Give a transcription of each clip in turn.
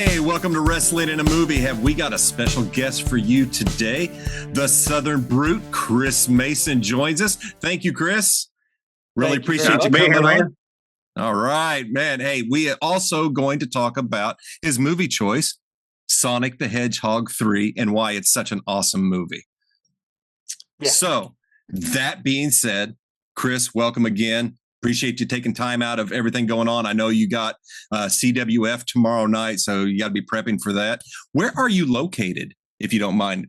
Hey, welcome to Wrestling in a Movie. Have we got a special guest for you today? The Southern Brute, Chris Mason, joins us. Thank you, Chris. Really appreciate you coming on. All right, man. Hey, we are also going to talk about his movie choice, Sonic the Hedgehog 3, and why it's such an awesome movie. Yeah. So, that being said, Chris, welcome again. Appreciate you taking time out of everything going on. I know you got CWF tomorrow night, so you got to be prepping for that. Where are you located, if you don't mind?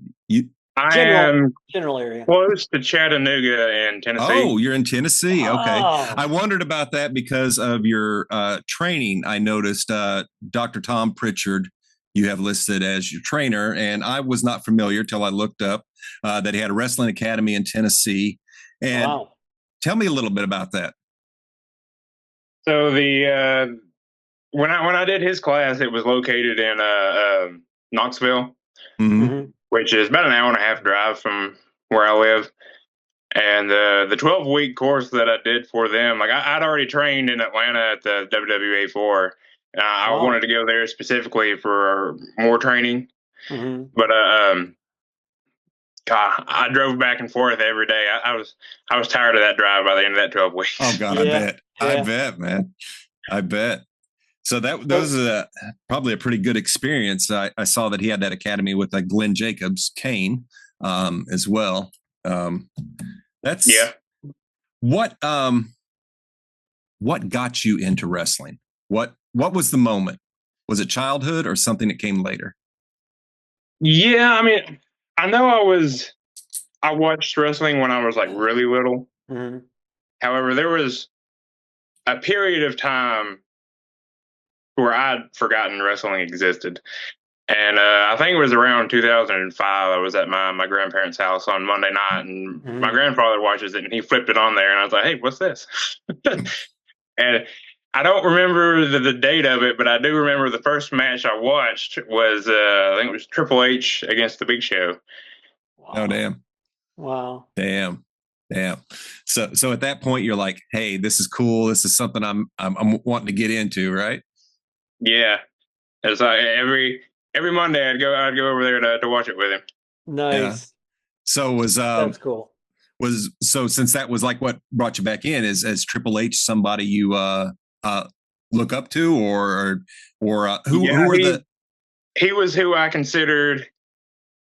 I am general area close to Chattanooga in Tennessee. Oh, you're in Tennessee. Okay. I wondered about that because of your training. I noticed Dr. Tom Pritchard, you have listed as your trainer, and I was not familiar till I looked up that he had a wrestling academy in Tennessee. And tell me a little bit about that. So the when I did his class, it was located in Knoxville, which is about an hour and a half drive from where I live. And the 12-week course that I did for them, like I'd already trained in Atlanta at the WWA 4. I wanted to go there specifically for more training. But God, I drove back and forth every day. I was tired of that drive by the end of that 12 weeks. Oh God, yeah. I bet, man. I bet. So that was probably a pretty good experience. I saw that he had that academy with Glenn Jacobs, Kane, as well. That's what got you into wrestling? What was the moment? Was it childhood or something that came later? Yeah, I mean, I know I watched wrestling when I was like really little. However, there was a period of time where I'd forgotten wrestling existed. And I think it was around 2005. I was at my grandparents' house on Monday night, and my grandfather watches it, and he flipped it on there, and I was like, "Hey, what's this?" And I don't remember the date of it, but I do remember the first match I watched was I think it was Triple H against the Big Show. Wow. Oh, damn! Wow! Damn! So at that point, you're like, "Hey, this is cool. This is something I'm wanting to get into," right? Yeah, it's like every Monday I'd go over there to watch it with him. Nice. Yeah. So that's cool. So since that was like what brought you back in, is Triple H somebody you look up to, or who are he was who I considered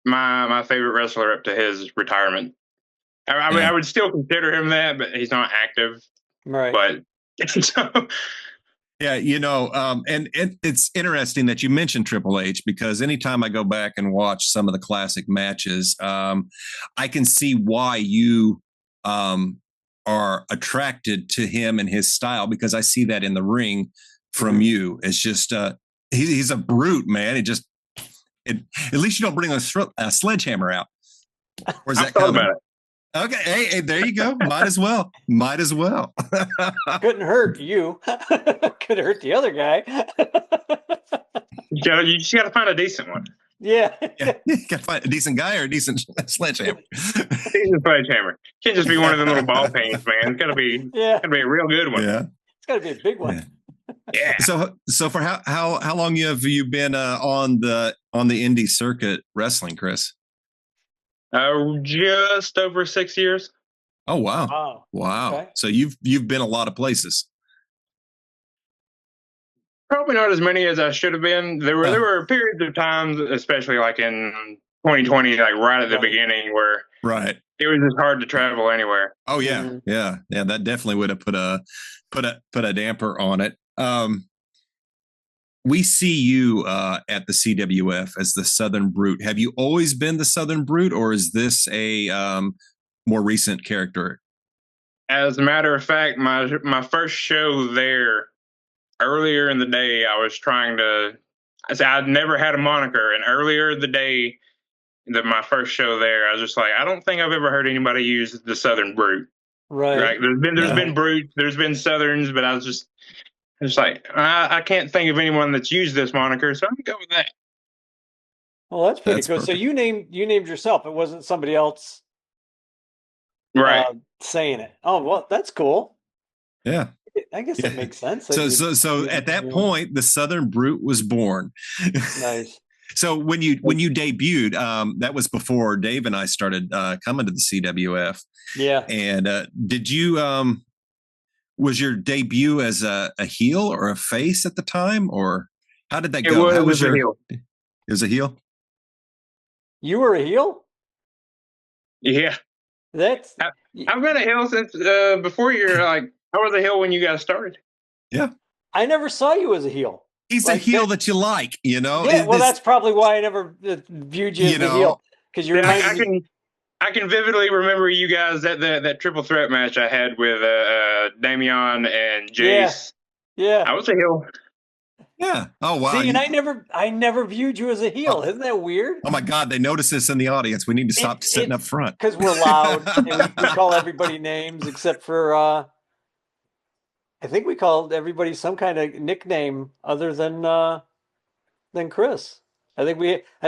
my favorite wrestler up to his retirement. I mean, I would still consider him that, but he's not active, right? But so. Yeah, and it's interesting that you mentioned Triple H, because anytime I go back and watch some of the classic matches, I can see why you are attracted to him and his style, because I see that in the ring from you. It's just he's a brute, man. At least you don't bring a sledgehammer out. Or is that coming? About it. Okay, hey, there you go. Might as well. Couldn't hurt you. Could hurt the other guy. You just got to find a decent one. Yeah. You got to find a decent guy or a decent sledgehammer. Decent sledgehammer. Can't just be one of them little ball pains, man. It's got to be a real good one. Yeah. It's got to be a big one. Yeah. So for how long have you been on the indie circuit wrestling, Chris? Just over 6 years. Oh wow! Okay. So you've been a lot of places. Probably not as many as I should have been. There were periods of times, especially like in 2020, like right at the beginning, where it was just hard to travel anywhere. Oh yeah, yeah. That definitely would have put a damper on it. We see you at the CWF as the Southern Brute. Have you always been the Southern Brute, or is this a more recent character? As a matter of fact, my first show there, earlier in the day, I'd never had a moniker, and earlier in the day, my first show there, I was just like, I don't think I've ever heard anybody use the Southern Brute. Right. There's been Brutes, there's been Southerns, but I was just like, I can't think of anyone that's used this moniker, so I'm gonna go with that. Well, that's pretty cool. Perfect. So you named yourself. It wasn't somebody else, right? Saying it. Oh, well, that's cool. Yeah. I guess it makes sense. So at that point, the Southern Brute was born. Nice. So when you debuted, that was before Dave and I started coming to the CWF. Yeah. And did you was your debut as a heel or a face at the time, or how did that go? How was your heel? It was a heel. You were a heel? Yeah. I've been a heel since before you're like, I was a heel when you guys started. Yeah. I never saw you as a heel. He's a heel that you like, you know? Yeah, well, that's probably why I never viewed you as a heel. Because you reminded me. I can vividly remember you guys that triple threat match I had with Damian and Jace. Yeah. I was a heel. Yeah. Oh wow. See, and I never viewed you as a heel. Isn't that weird? Oh my God, they notice this in the audience. We need to stop sitting up front. Because we're loud and we call everybody names except for I think we called everybody some kind of nickname other than Chris. I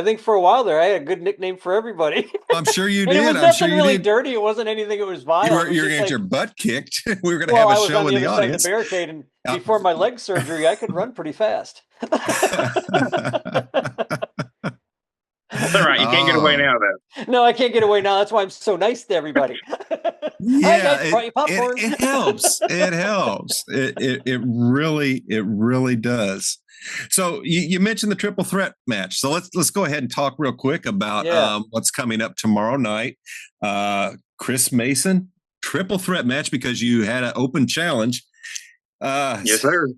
think for a while there I had a good nickname for everybody. I'm sure you and did. it was nothing really dirty. It wasn't anything that was vile. You were going to get your butt kicked. We were going to have a show in the audience. The barricade, and before my leg surgery, I could run pretty fast. That's all right. You can't get away now, though. No, I can't get away now. That's why I'm so nice to everybody. Yeah, it helps. It helps. It really does. So you mentioned the triple threat match. So let's go ahead and talk real quick about what's coming up tomorrow night. Chris Mason, triple threat match because you had an open challenge. Yes, sir.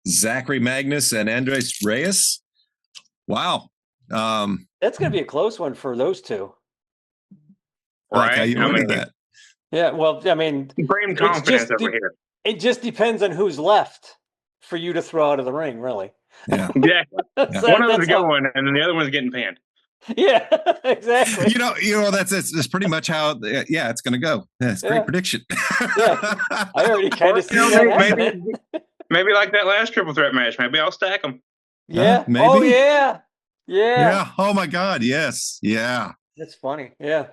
Zachary Magnus and Andres Reyes. Wow. That's going to be a close one for those two. Right. Like how you worded that. Yeah, well, I mean, bring confidence over here. It just depends on who's left for you to throw out of the ring, really. Yeah. Exactly. One of them's going, and then the other one's getting panned. Yeah, exactly. You know that's pretty much how it's going to go. That's a great prediction. Yeah, I already kind of see that. Maybe like that last triple threat match. Maybe I'll stack them. Yeah. Maybe. Oh yeah. Yeah. Oh my God. Yes. Yeah. That's funny. Yeah.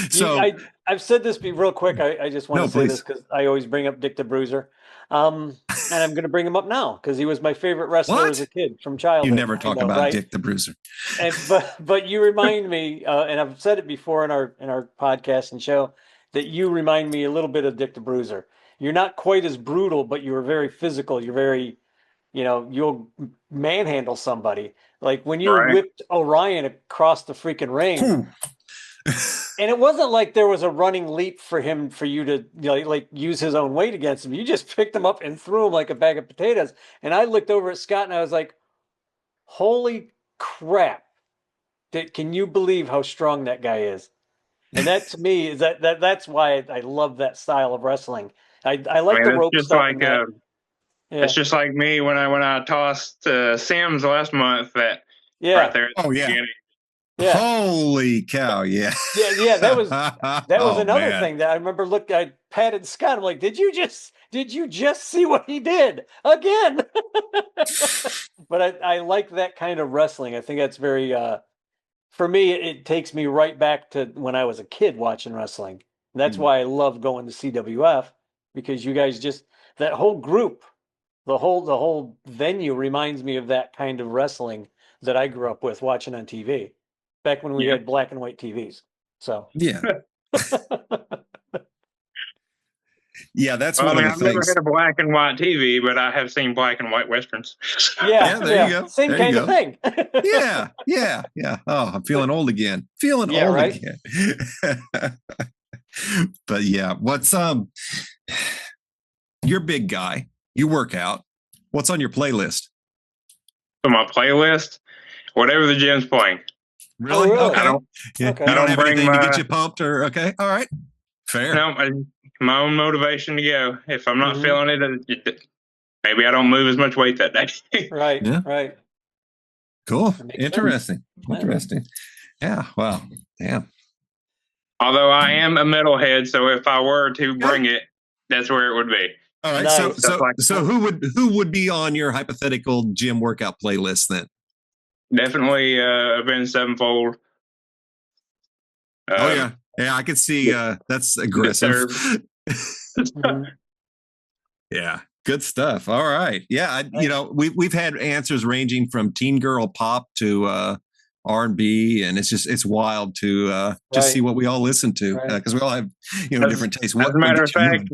So I've said this real quick. I just want to say this because I always bring up Dick the Bruiser. And I'm going to bring him up now because he was my favorite wrestler as a kid from childhood. You never talk about Dick the Bruiser. But you remind me, and I've said it before in our podcast and show, that you remind me a little bit of Dick the Bruiser. You're not quite as brutal, but you were very physical. You're very, you'll manhandle somebody. Like when you whipped Orion across the freaking ring. And it wasn't like there was a running leap for you to like use his own weight against him. You just picked him up and threw him like a bag of potatoes. And I looked over at Scott and I was like, holy crap. Can you believe how strong that guy is? And that to me is that's why I love that style of wrestling. I like the rope stuff. It's just like me when I tossed Sam's last month right there. Oh yeah. Yeah. Holy cow! Yeah. Yeah. That was another thing that I remember. Look, I patted Scott. I'm like, did you just see what he did again? But I like that kind of wrestling. I think that's very. For me, it takes me right back to when I was a kid watching wrestling. And that's why I love going to CWF because you guys that whole group, the whole venue reminds me of that kind of wrestling that I grew up with watching on TV. Back when we had black and white TVs. So yeah. Yeah, that's one of the I've things. never had a black and white TV, but I have seen black and white westerns. Yeah, there you go. Same kind of thing. Yeah. Oh, I'm feeling old again. Again. But yeah, what's you're a big guy. You work out. What's on your playlist? So my playlist, whatever the gym's playing. Really? Okay. You don't have anything to get you pumped or okay. All right. Fair. No, my own motivation to go. If I'm not feeling it, maybe I don't move as much weight that day. Right. Yeah. Right. Cool. Interesting. Yeah. Wow. Damn. Although I am a metalhead, so if I were to bring it, that's where it would be. All right. Nice. So who would be on your hypothetical gym workout playlist then? Definitely Avenged Sevenfold. Yeah, I could see that's aggressive. Yeah. Good stuff. All right. Yeah. We've had answers ranging from teen girl pop to R&B, and it's wild to just see what we all listen to because we all have different tastes. As a matter of fact,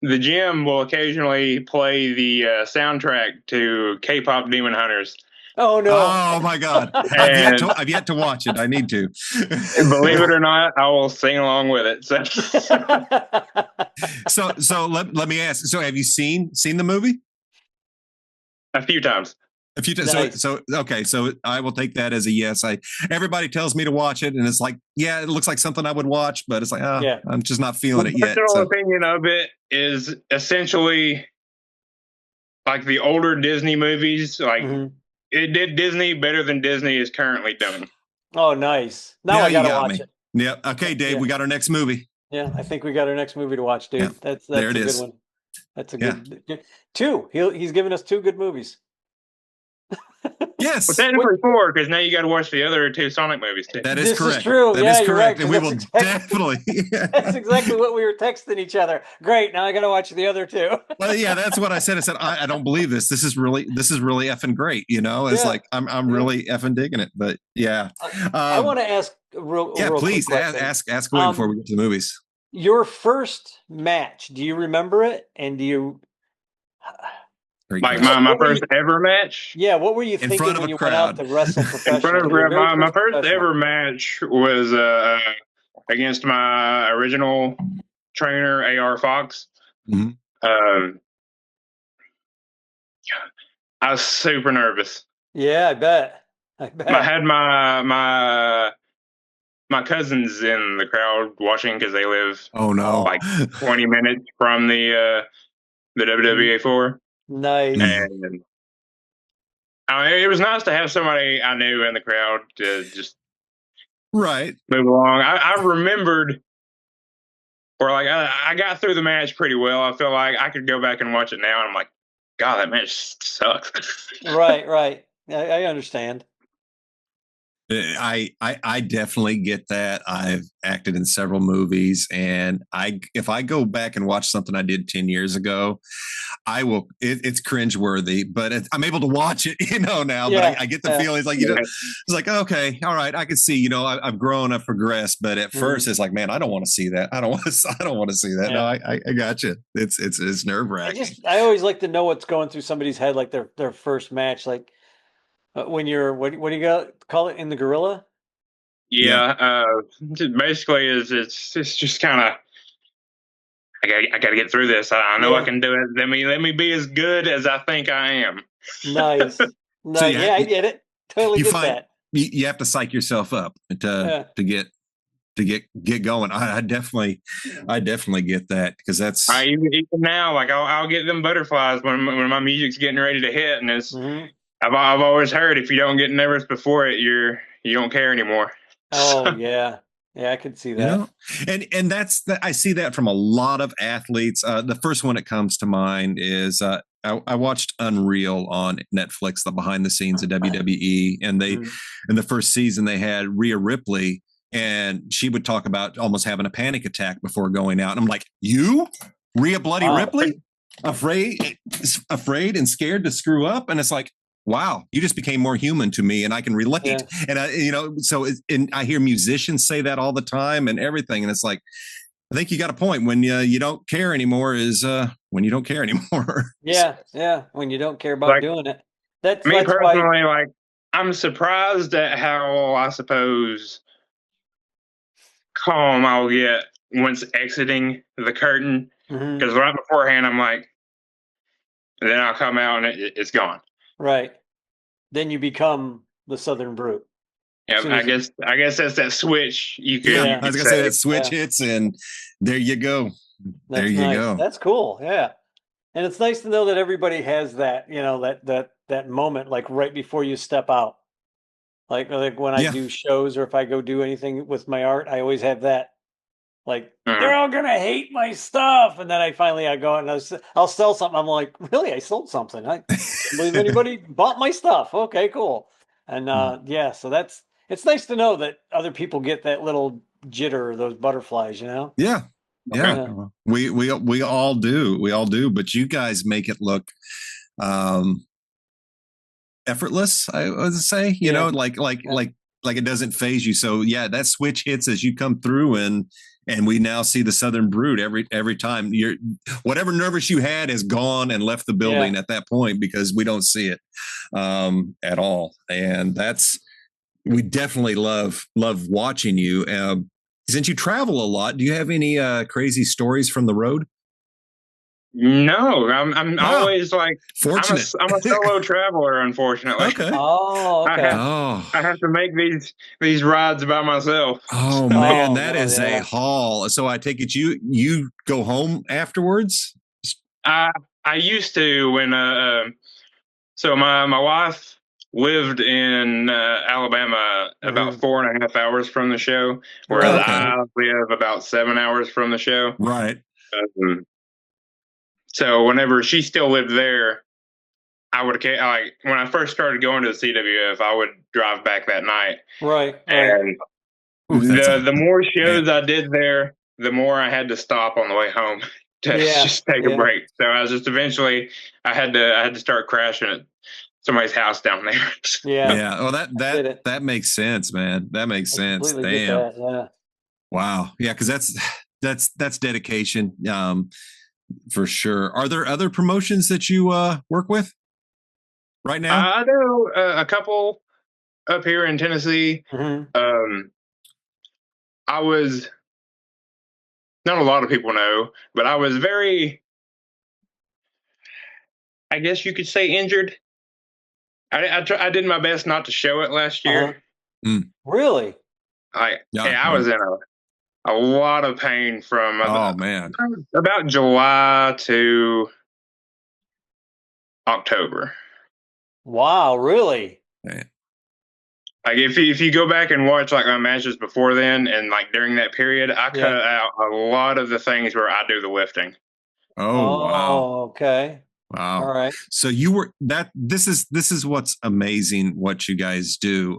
the gym will occasionally play the soundtrack to K-pop Demon Hunters. Oh no! Oh my God! I've yet to watch it. I need to. Believe it or not, I will sing along with it. So let me ask. So have you seen the movie? A few times. A few times. Nice. So okay. So I will take that as a yes. Everybody tells me to watch it, and it's like, yeah, it looks like something I would watch, but it's like, I'm just not feeling it yet. My personal opinion of it is essentially like the older Disney movies. Like it did Disney better than Disney is currently doing. Oh, nice. Now I gotta watch it. Yeah. Okay, Dave. We got our next movie. Yeah, I think we got our next movie to watch, dude. Yeah. That's there it is. Good one. That's a good two. He's given us two good movies. Yes. Well, technically four, because now you got to watch the other two Sonic movies too. That is correct. Is true. That is correct. Right, and we will definitely. That's exactly what we were texting each other. Great. Now I got to watch the other two. Well, yeah, that's what I said. I said I don't believe this. This is really effing great. It's like I'm really effing digging it. But yeah, I want to ask. Please ask away before we get to the movies. Your first match. Do you remember it? And do you? Like my first ever match? Yeah, what were you thinking when you went out to wrestle professionally? My first ever match was against my original trainer, A.R. Fox. Mm-hmm. I was super nervous. Yeah, I bet. I had my cousins in the crowd watching because they live like 20 minutes from the WWA 4. Nice. And it was nice to have somebody I knew in the crowd to just move along. I remembered, or like I got through the match pretty well. I feel like I could go back and watch it now, and I'm like, God, that match sucks. Right. I understand. I definitely get that. I've acted in several movies, and if I go back and watch something I did 10 years ago, I will. It's cringeworthy, but I'm able to watch it, now. But I get the feelings like it's like, okay, all right, I can see, I've grown, I've progressed. But at first, it's like, man, I don't want to see that. I don't want to see that. Yeah. No, I got you. It's nerve wracking. I always like to know what's going through somebody's head, like their first match, like. When you're what do you call it in the gorilla? Yeah. Basically, it's just kind of I got to get through this. I know I can do it. Let me be as good as I think I am. Nice. So I get it. Totally get that. You have to psych yourself up to get going. I definitely get that because that's even now. Like I'll get them butterflies when my music's getting ready to hit, and it's. I've always heard if you don't get nervous before it, you don't care anymore. Oh yeah, I can see that. And that's I see that from a lot of athletes. The first one that comes to mind is I watched Unreal on Netflix, the behind the scenes of WWE, and they in the first season they had Rhea Ripley, and she would talk about almost having a panic attack before going out. And I'm like, you, Rhea Bloody Ripley, afraid and scared to screw up, and it's like. Wow, you just became more human to me, and I can relate. Yeah. And so I hear musicians say that all the time and everything, and it's like, I think you got a point. When you don't care anymore is when you don't care anymore. Yeah, when you don't care about doing it. That's personally, like I'm surprised at how I suppose calm I'll get once exiting the curtain, because right beforehand I'm like, and then I'll come out and it's gone. Right. Then you become the Southern Brute. Yeah, I guess that's that switch. I was gonna say that switch hits, and there you go. There you go. That's cool. Yeah, and it's nice to know that everybody has that. That moment, like right before you step out. Like when I do shows, or if I go do anything with my art, I always have that. Like they're all gonna hate my stuff, and then I go and I'll sell something. I'm like, really? I sold something. I can't believe anybody bought my stuff. Okay, cool. And so it's nice to know that other people get that little jitter, or those butterflies. Yeah, Yeah. We all do. We all do. But you guys make it look effortless, I would say, you know, like it doesn't phase you. So yeah, that switch hits as you come through, and we now see the Southern Brood every time. You're whatever nervous you had is gone and left the building at that point, because we don't see it at all. And we definitely love watching you. Since you travel a lot, do you have any crazy stories from the road? No, I'm always like fortunate. I'm a solo traveler, unfortunately. Okay. Oh, okay. I have to make these rides by myself. Oh man, that is a haul. So I take it you go home afterwards? I used to when so my wife lived in Alabama, about 4.5 hours from the show, whereas I live about 7 hours from the show. Right. So whenever she still lived there, I would like when I first started going to the CWF, I would drive back that night. Right. And the more shows I did there, the more I had to stop on the way home to just take a break. So I was just eventually I had to start crashing at somebody's house down there. Yeah. Oh, that makes sense, man. That makes sense. Damn. Yeah. Wow. Yeah, because that's dedication. For sure. Are there other promotions that you work with right now? I know a couple up here in Tennessee. I was, not a lot of people know, but I was very, I guess you could say, injured. I did my best not to show it last year. Really? I was in a lot of pain from about July to October. Wow, really? Man. Like if you go back and watch like my matches before then, and like during that period, I cut out a lot of the things where I do the lifting. Oh wow. Okay. Wow. All right. So you were this is what's amazing what you guys do.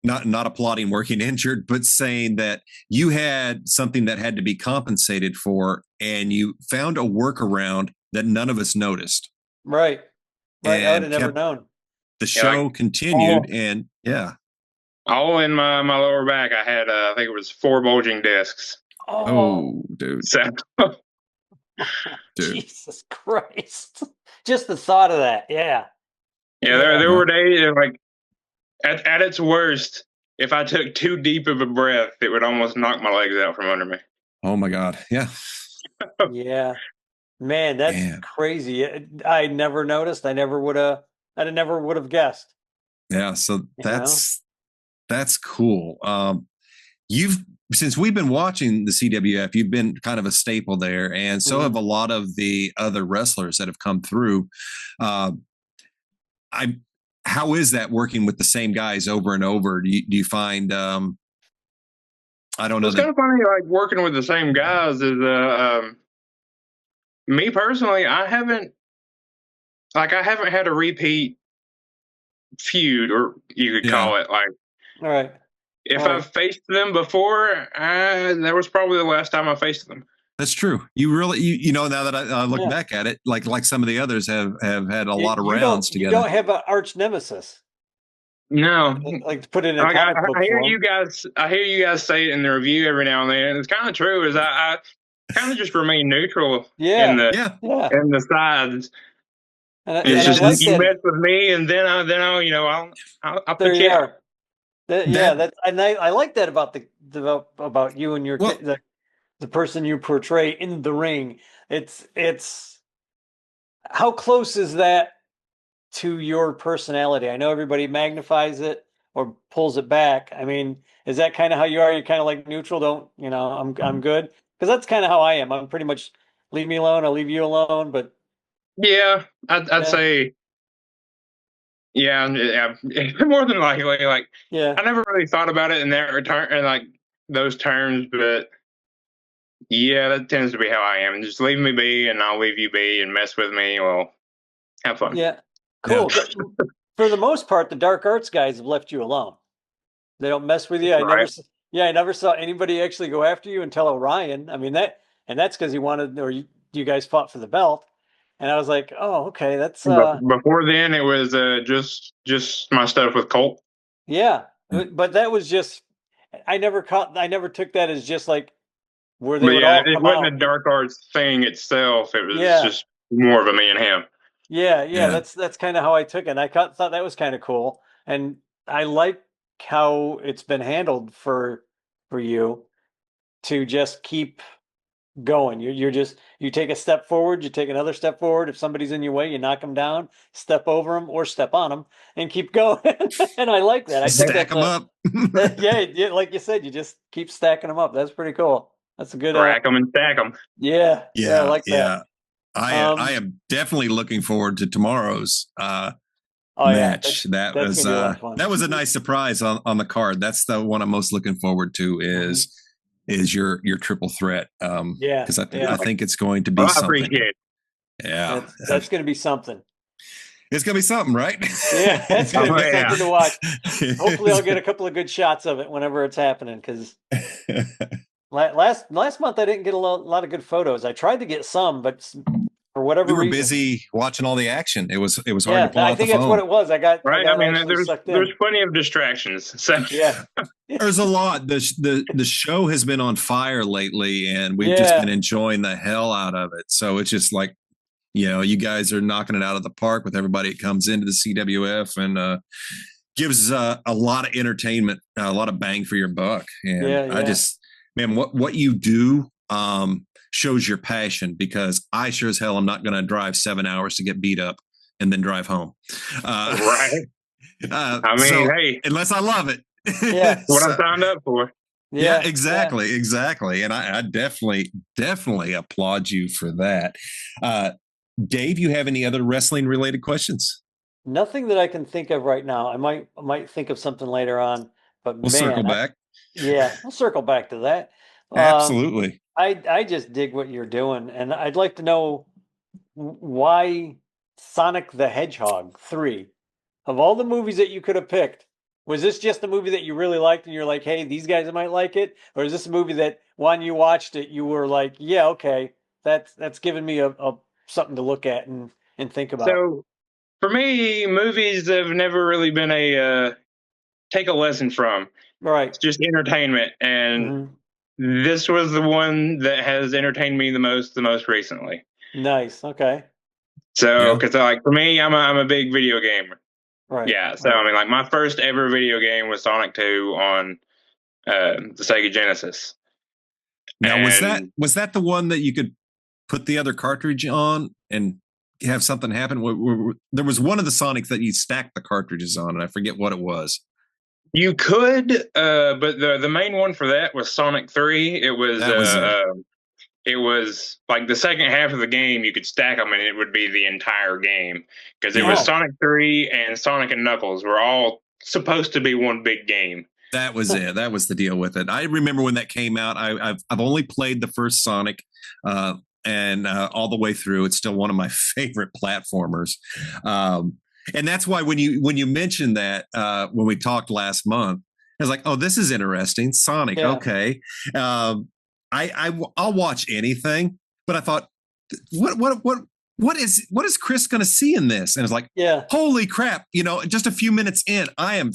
Not applauding working injured, but saying that you had something that had to be compensated for, and you found a workaround that none of us noticed. Right. Right. I would have never known. The show continued, and all in my lower back, I had I think it was 4 bulging discs. Oh, dude. So, dude. Jesus Christ! Just the thought of that, yeah. There were days like at its worst, if I took too deep of a breath, it would almost knock my legs out from under me. Oh my God! Yeah. Yeah, man, that's crazy. I never noticed. I never would have guessed. Yeah, so that's cool. Since we've been watching the CWF, you've been kind of a staple there, and so have a lot of the other wrestlers that have come through. How is that working with the same guys over and over? Do you find I don't know. It's kind of funny, like working with the same guys is me personally, I haven't had a repeat feud, or you could call it like. All right. If I've faced them before, that was probably the last time I faced them. That's true. You really, you know, now that I look back at it, like some of the others have had a lot of rounds together. You don't have an arch nemesis. No, like to put it in. I hear you guys. I hear you guys say it in the review every now and then. And it's kind of true. Is I kind of just remain neutral. In the sides. And it's just like you mess with me, and then I'll I'll put you out. I like that about you and your the person you portray in the ring. It's how close is that to your personality? I know everybody magnifies it or pulls it back. I mean, is that kind of how you are? You're kind of like neutral. I'm good, because that's kind of how I am. I'm pretty much leave me alone. I'll leave you alone. But yeah, I'd say. Yeah, more than likely. Like, I never really thought about it in that return and like those terms, but yeah, that tends to be how I am. Just leave me be, and I'll leave you be, and mess with me. Well, have fun. Yeah, cool. Yeah. For the most part, the dark arts guys have left you alone. They don't mess with you. I never saw anybody actually go after you until Orion. I mean that's because he wanted, or you guys fought for the belt, and I was like, oh, okay, that's Before then, it was just my stuff with Colt. yeah, but that was just I never took that as just like where they But would yeah, all it come wasn't out. a Dark Arts thing itself. It was Yeah, just more of a me and him. yeah. Yeah. That's kind of how I took it. And I thought that was kind of cool, and I like how it's been handled for you to just keep going. You're just you take a step forward, you take another step forward. If somebody's in your way, you knock them down, step over them, or step on them, and keep going. And I like that. I think Stack them up. yeah, like you said, you just keep stacking them up. That's pretty cool. That's a good. Rack them and stack them. Yeah, I like that. I am definitely looking forward to tomorrow's Oh match. yeah, that's gonna be a lot of fun. That was a nice surprise on the card. That's the one I'm most looking forward to is your triple threat. Because I think it's going to be something. I appreciate it. Yeah, that's going to be something. It's gonna be something, right? Yeah, that's gonna be something to watch. Hopefully, I'll get a couple of good shots of it whenever it's happening. Because last month I didn't get a lot of good photos. I tried to get some, but for whatever reason, we were busy watching all the action. It was hard to pull I out the phone. I think that's what it was. I got there's plenty of distractions. So yeah, there's a lot. The show has been on fire lately, and we've just been enjoying the hell out of it. So it's just like, you guys are knocking it out of the park with everybody that comes into the CWF and gives a lot of entertainment, a lot of bang for your buck. And I just, man, what you do shows your passion, because I sure as hell am not going to drive 7 hours to get beat up and then drive home. Right. Hey, unless I love it. Yeah. What I signed up for. Yeah, exactly. And I definitely applaud you for that. Dave, you have any other wrestling related questions? Nothing that I can think of right now. I might think of something later on, but we'll circle back. We'll circle back to that. Absolutely. I just dig what you're doing, and I'd like to know why Sonic the Hedgehog 3, of all the movies that you could have picked, was this just a movie that you really liked and you're like, hey, these guys might like it? Or is this a movie that when you watched it, you were like, yeah, okay, that's given me a something to look at and think about? So for me, movies have never really been a take a lesson from. Right. It's just entertainment. And this was the one that has entertained me the most recently. Nice. Okay. So, because for me, I'm a big video gamer. Right. Yeah. So I mean, like my first ever video game was Sonic 2 on the Sega Genesis. Now, was that the one that you could put the other cartridge on and have something happen? There was one of the Sonics that you stacked the cartridges on, and I forget what it was. You could, but the main one for that was Sonic 3. It was like the second half of the game, you could stack them and it would be the entire game, because it was Sonic 3 and Sonic and Knuckles were all supposed to be one big game. That was it. That was the deal with it. I remember when that came out. I've only played the first Sonic, and all the way through. It's still one of my favorite platformers. And that's why when you mentioned that when we talked last month, I was like, oh, this is interesting. Sonic, okay. I'll watch anything, but I thought, what is Chris going to see in this? And it's like, holy crap! Just a few minutes in, I am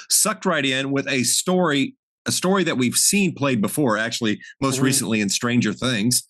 sucked right in with a story that we've seen played before, actually, most recently in Stranger Things,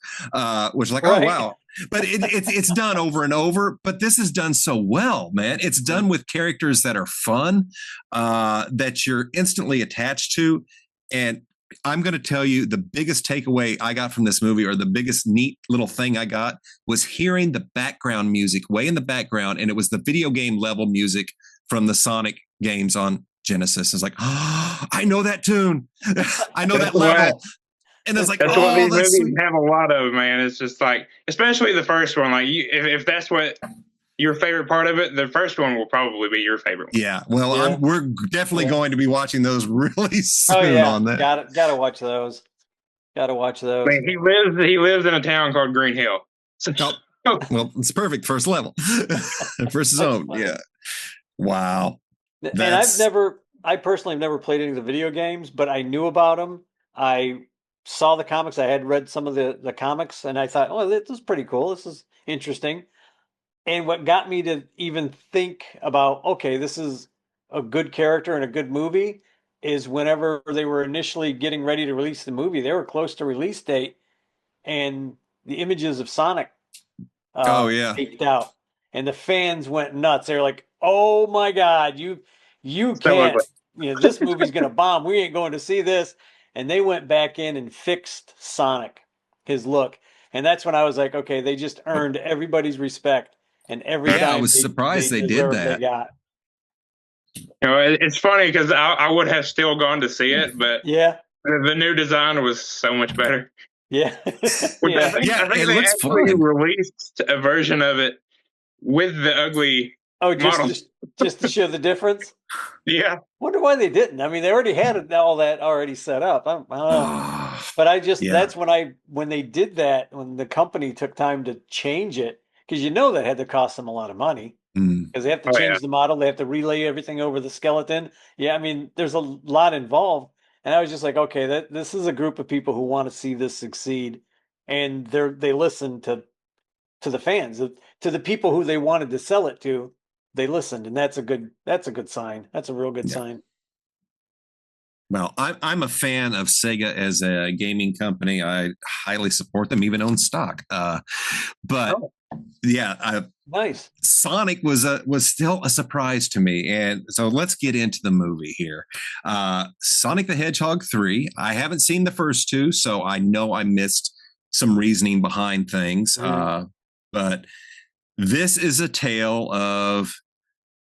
which is like, oh wow. But it's done over and over. But this is done so well, man. It's done with characters that are fun, that you're instantly attached to. And I'm going to tell you, the biggest takeaway I got from this movie, or the biggest neat little thing I got, was hearing the background music way in the background. And it was the video game level music from the Sonic games on Genesis. It's like, oh, I know that tune. I know that level. And it's like, that's what these movies have a lot of, man. It's just like, especially the first one. Like, if that's what your favorite part of it, the first one will probably be your favorite one. Yeah. Well, we're definitely going to be watching those really soon on that. Gotta watch those. Gotta watch those. Man, he lives in a town called Green Hill. So, well, it's perfect. First level. First zone. Yeah. Wow. And I've never I personally have never played any of the video games, but I knew about them. I saw the comics. I had read some of the comics, and I thought, oh, this is pretty cool. This is interesting. And what got me to even think about, okay, this is a good character and a good movie, is whenever they were initially getting ready to release the movie, they were close to release date, and the images of Sonic Oh yeah. leaked out, and the fans went nuts. They were like, "Oh my God, you So can't! ugly. This movie's gonna bomb. We ain't going to see this." And they went back in and fixed Sonic, his look, and that's when I was like, "Okay, they just earned everybody's respect, and every Yeah, I time was they surprised they did deserved, they that. got." It's funny because I would have still gone to see it, but Yeah, the new design was so much better. yeah, Which yeah. Yeah, I think it they looks actually fine. released a version of it with the ugly Oh, model. just to show the difference. Yeah. Wonder why they didn't. I mean, they already had all that already set up. I don't know. But Yeah. that's when they did that, when the company took time to change it, because that had to cost them a lot of money, Mm. because they have to Oh, yeah. change the model, they have to relay everything over the skeleton. Yeah, I mean, there's a lot involved. And I was just like, okay, this is a group of people who want to see this succeed, and they listen to the fans, to the people who they wanted to sell it to. They listened, and that's a good sign. That's a real good Yeah. sign. Well, I'm a fan of Sega as a gaming company. I highly support them, even own stock. But yeah, Nice. Sonic was still a surprise to me, and so let's get into the movie here. Sonic the Hedgehog 3. I haven't seen the first two, so I know I missed some reasoning behind things. But this is a tale of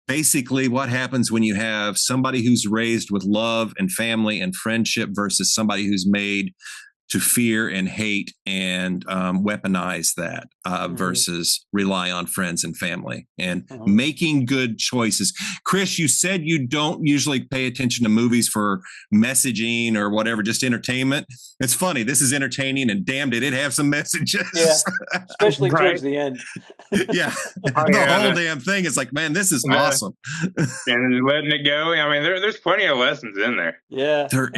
basically what happens when you have somebody who's raised with love and family and friendship versus somebody who's made to fear and hate and weaponize that versus rely on friends and family and making good choices. Chris, you said you don't usually pay attention to movies for messaging or whatever, just entertainment. It's funny. This is entertaining, and damn, did it have some messages. Yeah, especially Right. towards the end. Yeah. Oh, The yeah, whole damn thing is like, man, this is Yeah. awesome. And letting it go. I mean, there's plenty of lessons in there. Yeah. There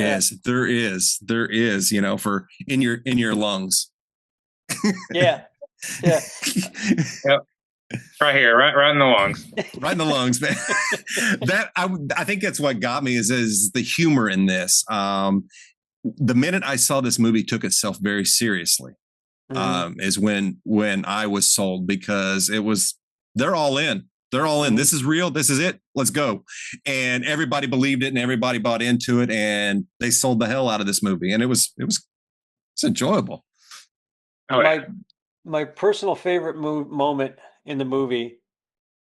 is, for in your lungs. Yeah. Yeah. Yep. Right here, right in the lungs. Right in the lungs, man. That I think that's what got me is the humor in this. The minute I saw this movie took itself very seriously, is when I was sold, because they're all in. They're all in. This is real. This is it. Let's go. And everybody believed it, and everybody bought into it, and they sold the hell out of this movie. And it's enjoyable. Oh, My personal favorite moment in the movie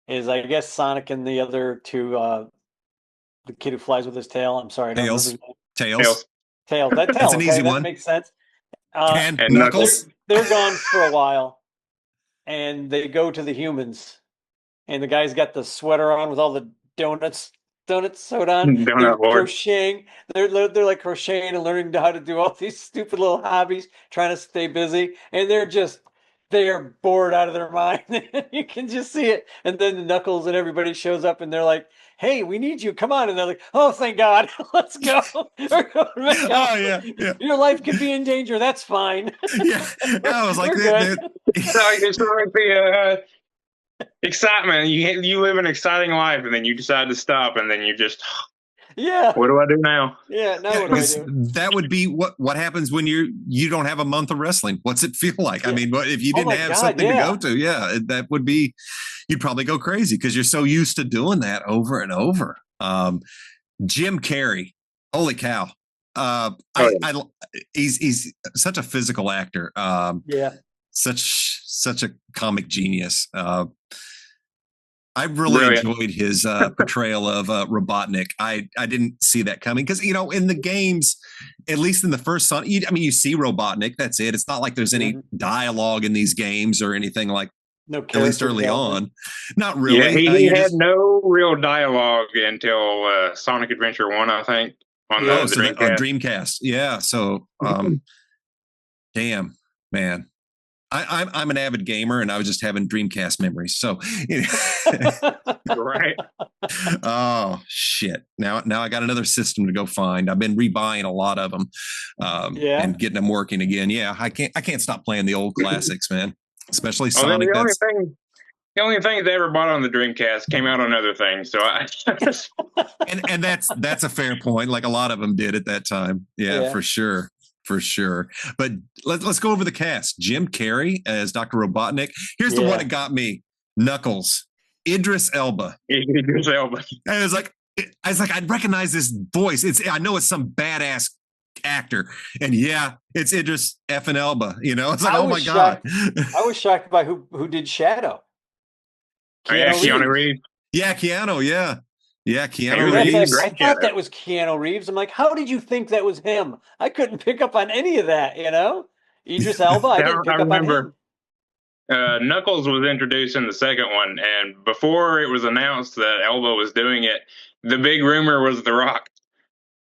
is, I guess, Sonic and the other two, the kid who flies with his tail. I'm sorry, I don't remember his name. Tails. Tails. That tail. That's an okay, easy that one. makes sense. And Knuckles. They're gone for a while, and they go to the humans, and the guy's got the sweater on with all the donuts sewed on. They're Donut Lord. crocheting. They're like crocheting and learning how to do all these stupid little hobbies, trying to stay busy, and they are bored out of their mind. You can just see it. And then the Knuckles and everybody shows up, and they're like, "Hey, we need you. Come on!" And they're like, "Oh, thank God, let's go." We're going to make Oh yeah. Your life could be in danger. That's fine. Yeah. I was like, We're good. It's like the excitement. You live an exciting life, and then you decide to stop, and then you just, Yeah. what do I do now? Yeah. Now what do I do? that would be what happens when you don't have a month of wrestling. What's it feel like? I mean, if you didn't have something to go to, that would be, you'd probably go crazy because you're so used to doing that over and over. Jim Carrey, holy cow. He's such a physical actor. Such a comic genius. I really enjoyed his portrayal of Robotnik. I didn't see that coming because, in the games, at least in the first Sonic, you see Robotnik. That's it. It's not like there's any dialogue in these games or anything like. No, at least early on. Not really. Yeah, he had no real dialogue until Sonic Adventure 1, I think, on the Dreamcast. On Dreamcast. Yeah. So, damn, man. I'm an avid gamer, and I was just having Dreamcast memories. So, Right. Oh shit! Now I got another system to go find. I've been rebuying a lot of them, and getting them working again. Yeah, I can't stop playing the old classics, man. Especially Sonic. The only thing they ever bought on the Dreamcast came out on other things. So and that's a fair point. Like a lot of them did at that time. Yeah. For sure. But let's go over the cast. Jim Carrey as Dr. Robotnik. Here's the one that got me. Knuckles. Idris Elba. Idris Elba. And I was like, I recognize this voice. I know it's some badass actor, and it's Idris effing Elba. It's like, oh my god. I was shocked by who did Shadow. Keanu Reeves. Yeah, Keanu. Yeah, Keanu Reeves. I thought that was Keanu Reeves. I'm like, how did you think that was him? I couldn't pick up on any of that. Idris Elba. I didn't pick up on him. Knuckles was introduced in the second one, and before it was announced that Elba was doing it, the big rumor was The Rock.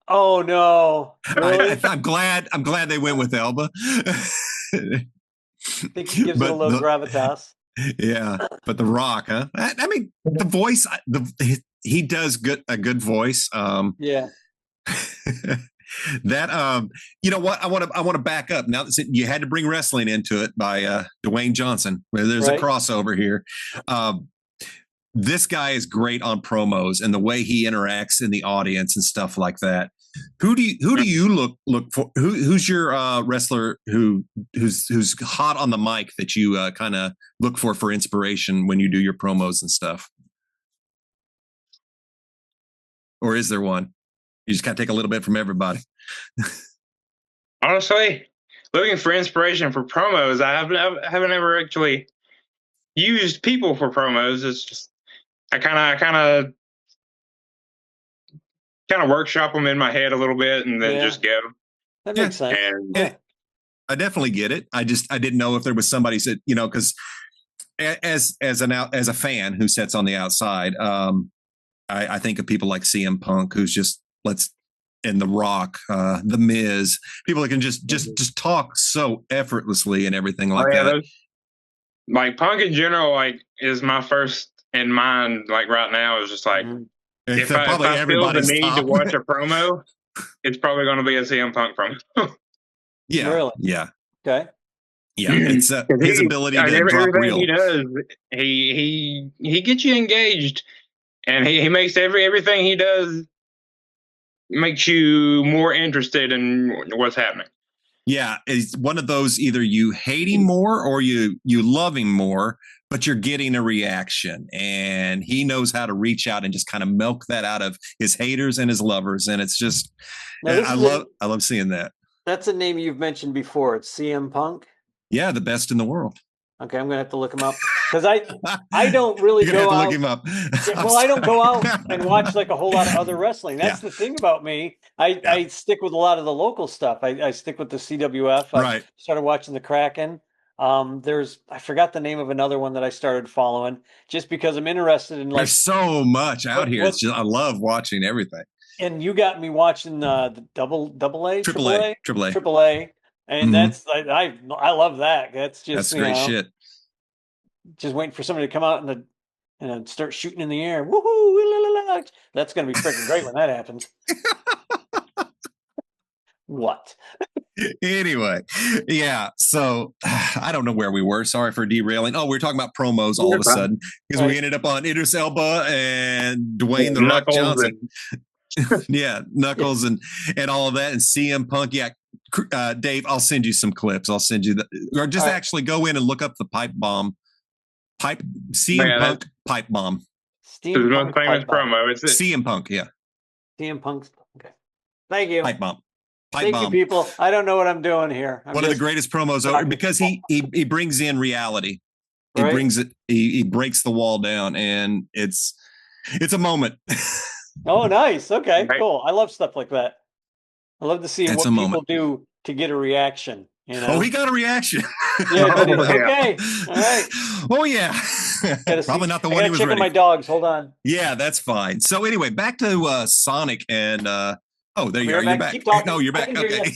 Oh no! Really? I'm glad they went with Elba. I think he gives it a little gravitas. Yeah, but The Rock, huh? I mean, the voice, he does a good voice. Yeah. That you know what? I want to back up. Now that you had to bring wrestling into it by Dwayne Johnson. There's a crossover here. This guy is great on promos and the way he interacts in the audience and stuff like that. Who do you look for? Who's your wrestler who's hot on the mic that you kind of look for inspiration when you do your promos and stuff? Or is there one? You just kind of take a little bit from everybody. Honestly, looking for inspiration for promos, I haven't ever actually used people for promos. It's just I kind of workshop them in my head a little bit and then just go. That makes sense. And I definitely get it. I didn't know if there was somebody said, because as a fan who sits on the outside, I think of people like CM Punk, who's just and The Rock, The Miz, people that can just talk so effortlessly and everything like that. Like Punk in general, is my first in mind. Like right now, is just like if I feel the need to watch a promo, it's probably going to be a CM Punk promo. Yeah, really? Yeah. Okay. Yeah, it's his ability to drop real. He does. He gets you engaged, and he makes everything he does makes you more interested in what's happening. Yeah, it's one of those, either you hate him more or you love him more, but you're getting a reaction, and he knows how to reach out and just kind of milk that out of his haters and his lovers, and it's just I love seeing that. That's a name you've mentioned before. It's CM Punk. Yeah, the best in the world. Okay, I'm gonna have to look him up because I don't really go out. Look him up. Well, I don't go out and watch like a whole lot of other wrestling. That's the thing about me. I stick with a lot of the local stuff. I stick with the CWF. I started watching the Kraken. I forgot the name of another one that I started following just because I'm interested in. There's so much out here. It's just I love watching everything. And you got me watching the triple A. And that's I love that. That's great shit. Just waiting for somebody to come out and start shooting in the air. Woohoo! That's going to be freaking great when that happens. What? Anyway, yeah. So I don't know where we were. Sorry for derailing. Oh, we were talking about promos all of a sudden because we ended up on Idris Elba and Dwayne "The Rock" Johnson. Yeah, Knuckles and all of that, and CM Punk. Yeah, Dave, I'll send you some clips. I'll send you or just actually go in and look up the pipe bomb. CM Punk pipe bomb. The most famous promo. It's CM Punk. Yeah. CM Punk's. Okay. Thank you. Pipe bomb. Thank you, people. I don't know what I'm doing here. One of the greatest promos ever because he brings in reality. He brings it. He breaks the wall down, and it's a moment. Oh, nice. Okay, cool. I love stuff like that. I love to see what people do to get a reaction. Oh, he got a reaction. Yeah, okay. All right. Oh, yeah. Probably not the one he was ready. My dogs. Hold on. Yeah, that's fine. So anyway, back to Sonic and there you are. You're back. No, you're back. Okay.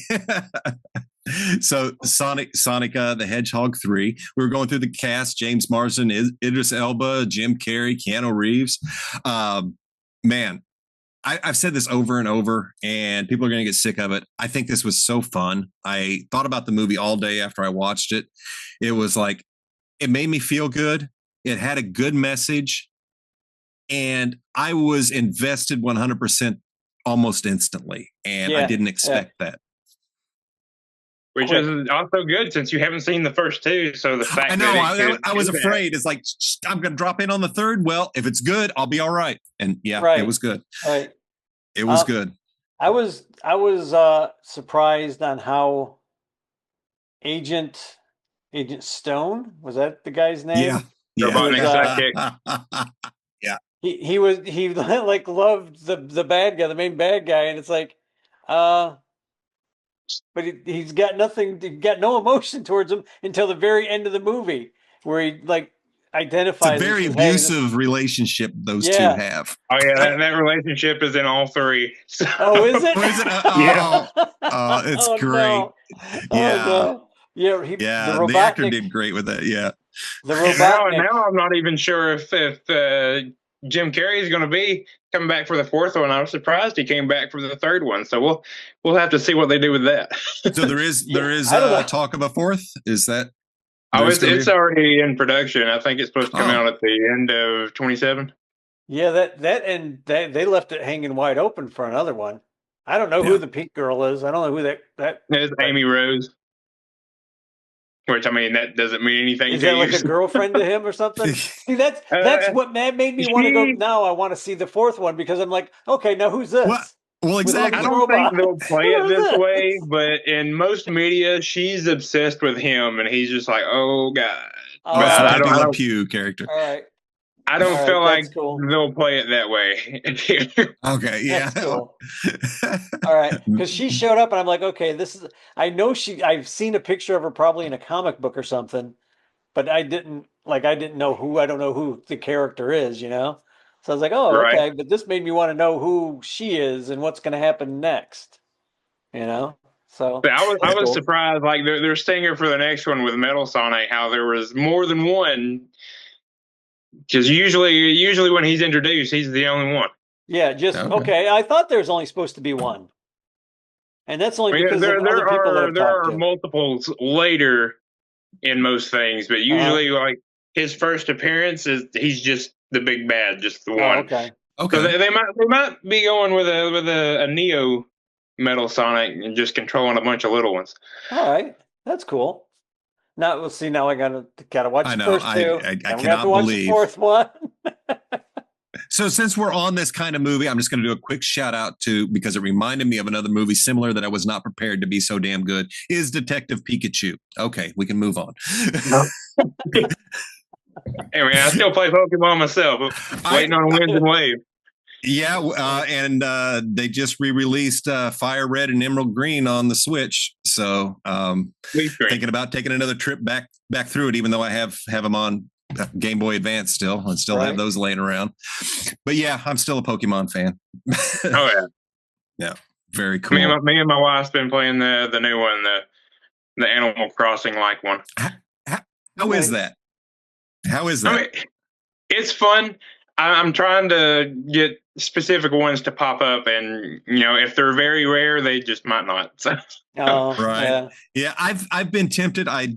So Sonic the Hedgehog 3. We were going through the cast: James Marsden, Idris Elba, Jim Carrey, Keanu Reeves. Man, I've said this over and over, and people are going to get sick of it. I think this was so fun. I thought about the movie all day after I watched it. It was like, it made me feel good. It had a good message, and I was invested 100% almost instantly, and I didn't expect that. Which is also good since you haven't seen the first two. So the fact I know I was afraid. It's like, I'm going to drop in on the third. Well, if it's good, I'll be all right. And it was good. Right. It was good. I was surprised on how Agent Stone, was that the guy's name? Yeah. Yeah. He like loved the bad guy, the main bad guy, and it's like, but he's got nothing, got no emotion towards him until the very end of the movie, where he like identifies. It's a very abusive relationship those two have. Oh yeah, that relationship is in all three. So. Oh, is it? It's great. No. No. Yeah, the actor did great with that. Yeah. The Robotnik. Now I'm not even sure if Jim Carrey is going to be coming back for the fourth one. I was surprised he came back for the third one. So we'll have to see what they do with that. So there is talk of a fourth. Is that? It's already in production. I think it's supposed to come out at the end of 27. Yeah, that they left it hanging wide open for another one. I don't know who the pink girl is. I don't know who that. It's Amy Rose. Which, I mean, that doesn't mean anything. Is that like a girlfriend to him or something? See, that's what made me want to go. Now I want to see the fourth one because I'm like, okay, now who's this? Well, exactly. I don't think they'll play it this way, but in most media, she's obsessed with him, and he's just like, oh god. I don't Pew character. All right. I don't feel like they'll play it that way. Okay, yeah. That's cool. All right, because she showed up, and I'm like, okay, this is. I know I've seen a picture of her probably in a comic book or something, but I didn't know who. I don't know who the character is, you know. So I was like, oh, okay, but this made me want to know who she is and what's going to happen next, you know. So but I was surprised, like they're stinger for the next one with Metal Sonic, how there was more than one. Because usually when he's introduced, he's the only one. Yeah, okay. I thought there was only supposed to be one, and that's only because of other people that have there talked are to. multiples later in most things, but usually like his first appearance he's just the big bad, just the one. Okay. So they might be going with a Neo Metal Sonic and just controlling a bunch of little ones. All right, that's cool. Now we'll see. Now I gotta watch the first two. I cannot have to watch believe the fourth one. So since we're on this kind of movie, I'm just going to do a quick shout out to, because it reminded me of another movie similar that I was not prepared to be so damn good, is Detective Pikachu. Okay, we can move on. Hey man, I still play Pokemon myself. Waiting on a Winds and Wave. Yeah, and they just re-released Fire Red and Emerald Green on the Switch. So thinking about taking another trip back through it, even though I have them on Game Boy Advance still, and still have those laying around. But yeah, I'm still a Pokemon fan. Oh yeah, yeah, very cool. Me and my wife's been playing the new one, the Animal Crossing like one. How is that? How is that? I mean, it's fun. I'm trying to get specific ones to pop up, and if they're very rare, they just might not. So. Right. Yeah. I've been tempted. I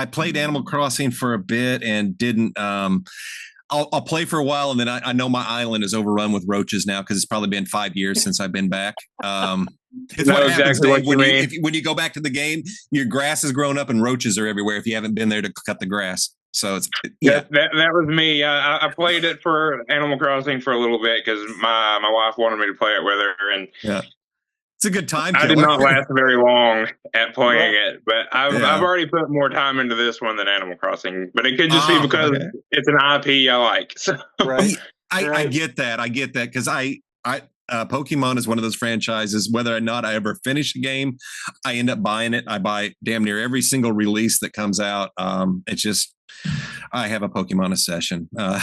played Animal Crossing for a bit and didn't. I'll play for a while, and then I know my island is overrun with roaches now because it's probably been 5 years since I've been back. It's what happens, Dave, when you go back to the game, your grass has grown up and roaches are everywhere if you haven't been there to cut the grass. So it's that was me. I played it for Animal Crossing for a little bit because my wife wanted me to play it with her, and it's a good time. I did not last very long at playing it, but I've already put more time into this one than Animal Crossing. But it could just be because it's an IP I like. So. Right. I get that. I get that because Pokemon is one of those franchises. Whether or not I ever finish a game, I end up buying it. I buy damn near every single release that comes out. It's just I have a Pokemon obsession. So,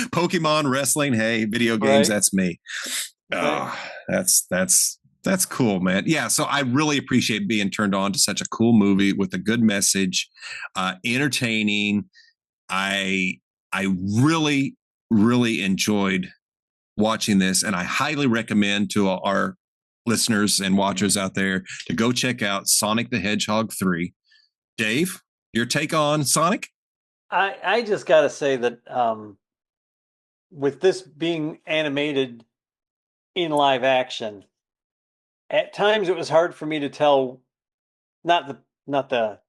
Pokemon, wrestling, hey, video games. That's me. That's That's cool, man. Yeah, so I really appreciate being turned on to such a cool movie with a good message, entertaining. I really really enjoyed watching this, and I highly recommend to our listeners and watchers out there to go check out Sonic the Hedgehog 3. Dave, your take on Sonic? I just got to say that with this being animated in live action, at times it was hard for me to tell, not the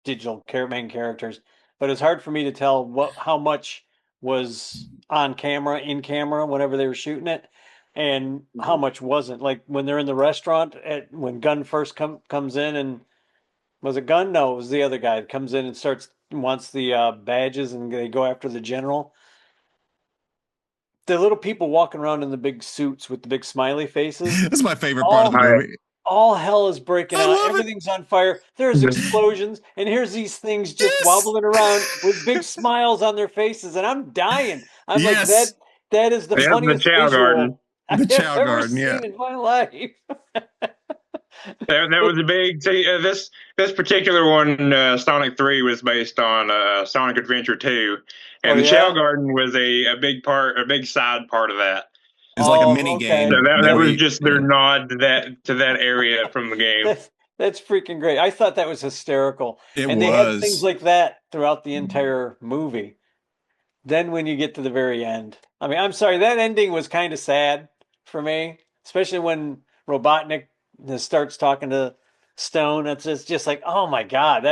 digital main characters, but it's hard for me to tell how much was on camera, in camera, whenever they were shooting it, and how much wasn't. Like when they're in the restaurant, when Gunn first comes in, and was it Gunn? No, it was the other guy that comes in and wants the badges, and they go after the general. The little people walking around in the big suits with the big smiley faces. That's my favorite part of the movie. All hell is breaking out. Everything's on fire. There's explosions, and here's these things just wobbling around with big smiles on their faces, and I'm dying. I'm like, that is the funniest visual I've ever seen in my life. That was a big. This particular one, Sonic 3, was based on Sonic Adventure 2, and the Chow Garden was a big side part of that. It's like a mini game. So that was just their nod to that area from the game. That's freaking great. I thought that was hysterical. They had things like that throughout the entire movie. Then when you get to the very end, I mean, I'm sorry, that ending was kind of sad for me, especially when Robotnik starts talking to Stone. It's just like, oh my God,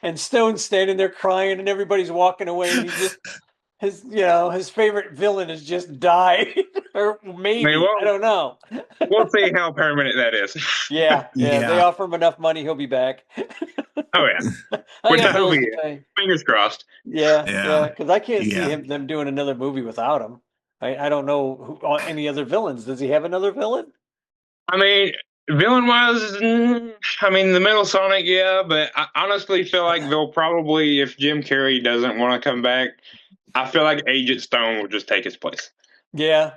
and Stone's standing there crying, and everybody's walking away, and he just his favorite villain has just died, or maybe I don't know. We'll see how permanent that is. Yeah. They offer him enough money, he'll be back. Oh yeah, which I hope he is. Fingers crossed. Yeah, because I can't see them doing another movie without him. I don't know any other villains. Does he have another villain? I mean, villain-wise, I mean, the Metal Sonic, but I honestly feel like they'll probably, if Jim Carrey doesn't want to come back, I feel like Agent Stone will just take his place. Yeah.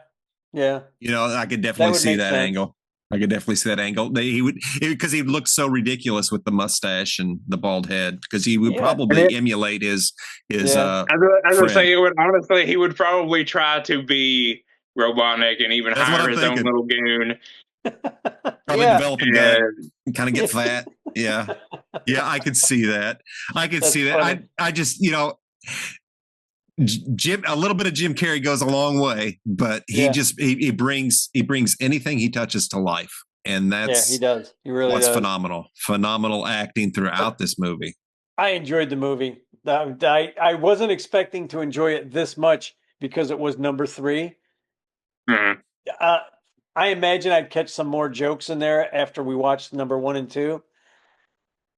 I could definitely see that angle. I could definitely see that angle. He would, because he looked so ridiculous with the mustache and the bald head, because he would probably emulate his I would say he would probably try to be Robotnik and even hire his own little goon. Probably develop a gun, kind of get fat. Yeah, I could see that. Funny. I just, Jim, a little bit of Jim Carrey goes a long way, but he brings anything he touches to life, and he does. He really does. Phenomenal acting throughout this movie. I enjoyed the movie. I wasn't expecting to enjoy it this much because it was number 3. Mm-hmm. I imagine I'd catch some more jokes in there after we watched number 1 and 2,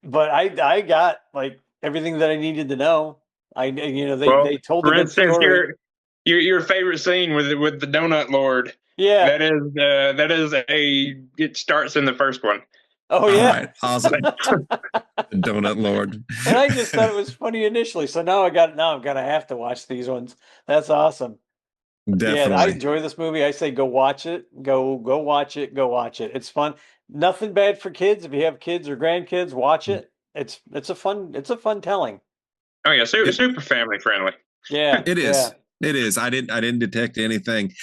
but I got like everything that I needed to know. They told the good story. Your favorite scene with the Donut Lord. Yeah, it starts in the first one. Oh yeah, all right, awesome. The Donut Lord. And I just thought it was funny initially, so now I'm gonna have to watch these ones. That's awesome. Definitely. Yeah, I enjoy this movie. I say go watch it. Go watch it. Go watch it. It's fun. Nothing bad for kids. If you have kids or grandkids, watch it. It's a fun telling. Oh yeah, super family friendly. Yeah, it is. Yeah. It is. I didn't detect anything.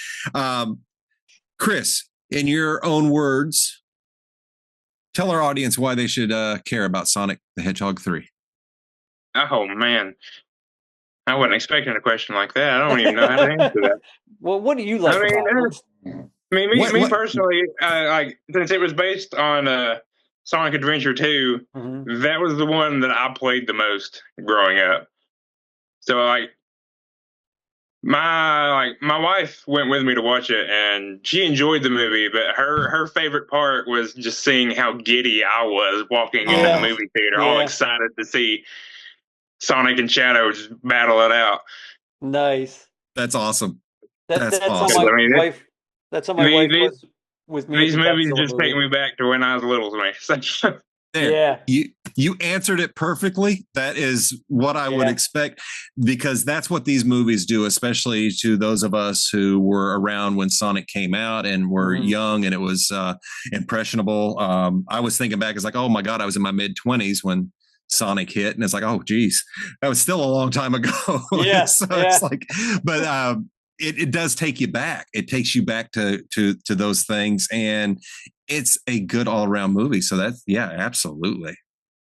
Chris, in your own words, tell our audience why they should care about Sonic the Hedgehog 3. Oh man, I wasn't expecting a question like that. I don't even know how to answer that. Well, what do you like? Me personally, like, since it was based on Sonic Adventure 2, that was the one that I played the most growing up. So my wife went with me to watch it, and she enjoyed the movie, but her favorite part was just seeing how giddy I was walking into the movie theater, all excited to see Sonic and Shadow just battle it out. Nice. That's awesome. That's awesome. That's how my wife was with me. These movies just take me back to when I was little to me. There. You answered it perfectly. That is what I would expect, because that's what these movies do, especially to those of us who were around when Sonic came out and were young and it was impressionable. I was thinking back, it's like, oh my God, I was in my mid-20s when Sonic hit, and it's like, oh geez, that was still a long time ago. It's like, but it does take you back. It takes you back to those things, and it's a good all-around movie. So that's absolutely.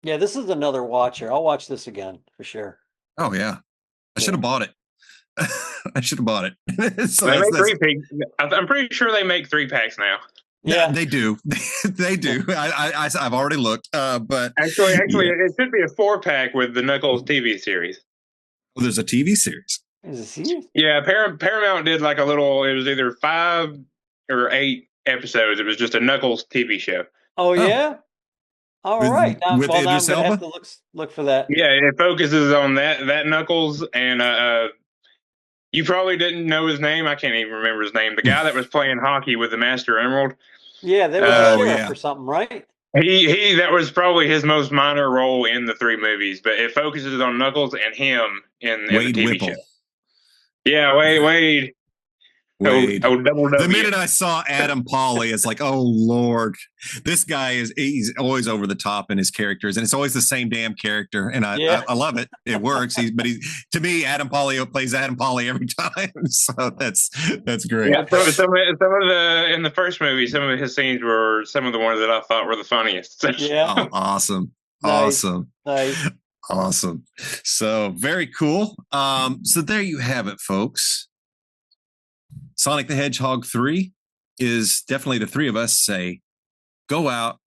Yeah, this is another watcher. I'll watch this again for sure. Oh yeah, I should have bought it. I should have bought it. So they make 3-packs. I'm pretty sure they make 3-packs now. Yeah, they do. They do. I've already looked. But actually, it should be a 4-pack with the Knuckles TV series. Well, there's a TV series. Is it series? Yeah, Paramount did like a little. It was either 5 or 8 episodes. It was just a Knuckles TV show. Oh yeah. All right. Now, with I'm going Idris to Elba? have to look for that. Yeah, it focuses on that Knuckles, and you probably didn't know his name. I can't even remember his name. The guy that was playing hockey with the Master Emerald. Yeah, they were a sheriff or something, right? He that was probably his most minor role in the 3 movies, but it focuses on Knuckles and him in the TV Whipple. show. Yeah, Wade. Wade. Double W. The minute I saw Adam Pauly, it's like, oh Lord, this guy he's always over the top in his characters, and it's always the same damn character, and I love it. It works. To me, Adam Pauly plays Adam Pauly every time, so that's great. Yeah, some of the in the first movie, some of his scenes were some of the ones that I thought were the funniest. Yeah. Oh, awesome. Nice. Awesome. So very cool. So there you have it, folks. Sonic the Hedgehog 3 is definitely the 3 of us say, go out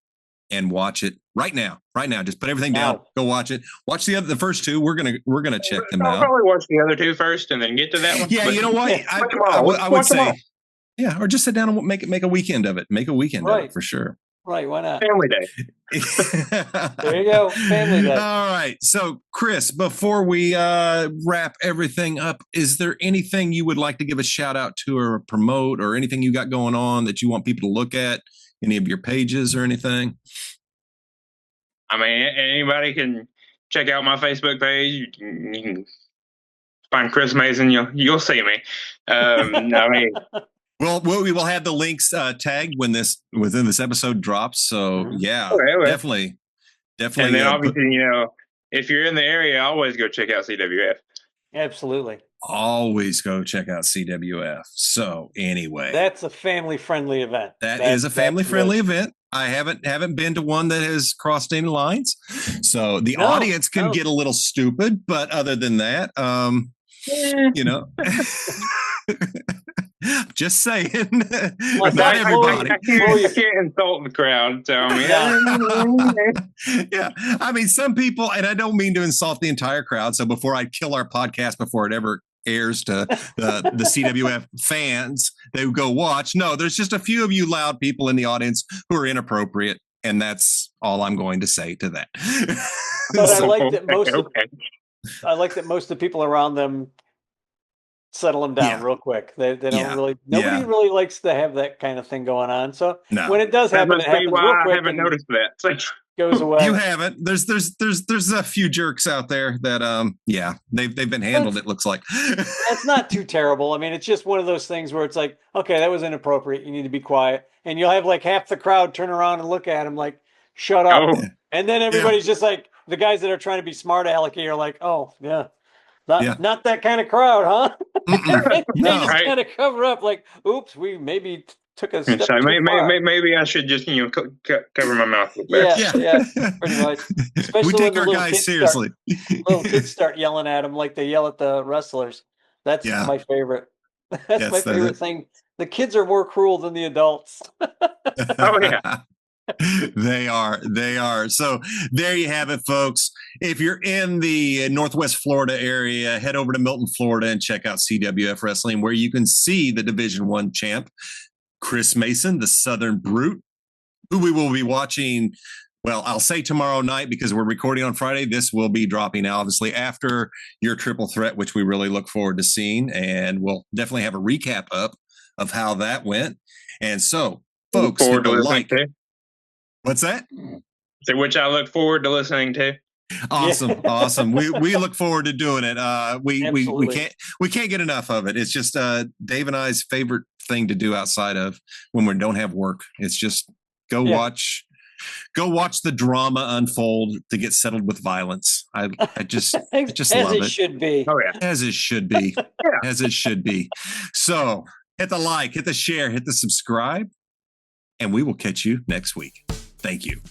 and watch it right now. Just put everything down. Go watch it. Watch the first 2. We're gonna check them out. I'll probably watch the other 2 first and then get to that one. Yeah, you know what? I would say, or just sit down and make a weekend of it. Make a weekend of it for sure. Right, why not? Family Day. There you go, Family Day. All right. So, Chris, before we wrap everything up, is there anything you would like to give a shout out to or promote, or anything you got going on that you want people to look at? Any of your pages or anything? I mean, anybody can check out my Facebook page. You can find Chris Mason. You'll see me. I mean. Well, we will have the links tagged within this episode drops. So definitely. And then obviously, if you're in the area, always go check out CWF. Absolutely. Always go check out CWF. So anyway, that's a family-friendly event. That is a family-friendly event. I haven't been to one that has crossed any lines. So the audience can get a little stupid, but other than that, just saying. Not everybody. You can't insult the crowd. Tell me. Yeah, I mean, some people, and I don't mean to insult the entire crowd. So before I kill our podcast before it ever airs to the CWF fans, they would go watch. No, there's just a few of you loud people in the audience who are inappropriate, and that's all I'm going to say to that. But I like that most of the people around them settle them down real quick. They don't really. Nobody really likes to have that kind of thing going on. So when it does happen, it happens real quick. I haven't noticed that. Goes away. You haven't. There's a few jerks out there that they've been handled. It looks like that's not too terrible. I mean, it's just one of those things where it's like, okay, that was inappropriate. You need to be quiet, and you'll have like half the crowd turn around and look at him like, shut up, and then everybody's just like, the guys that are trying to be smart alecky are like, oh yeah. Not that kind of crowd, huh? They just kind of cover up, like, oops, we maybe took a step too far. Maybe I should just cover my mouth. Yeah, pretty much. Especially we take our guys seriously. Little kids start yelling at them like they yell at the wrestlers. That's my favorite. That's my favorite thing. The kids are more cruel than the adults. Oh yeah. They are. So there you have it, folks. If you're in the Northwest Florida area, head over to Milton, Florida, and check out CWF Wrestling, where you can see the Division I champ, Chris Mason, the Southern Brute, who we will be watching. Well, I'll say tomorrow night, because we're recording on Friday. This will be dropping obviously after your triple threat, which we really look forward to seeing. And we'll definitely have a recap up of how that went. And so, folks, hit the like. What's that? So, which I look forward to listening to. Awesome. Awesome. We look forward to doing it. We Absolutely. we can't get enough of it. It's just Dave and I's favorite thing to do outside of when we don't have work. It's just watch the drama unfold to get settled with violence. I just love it. As it should be. Oh yeah. As it should be. As it should be. So hit the like, hit the share, hit the subscribe, and we will catch you next week. Thank you.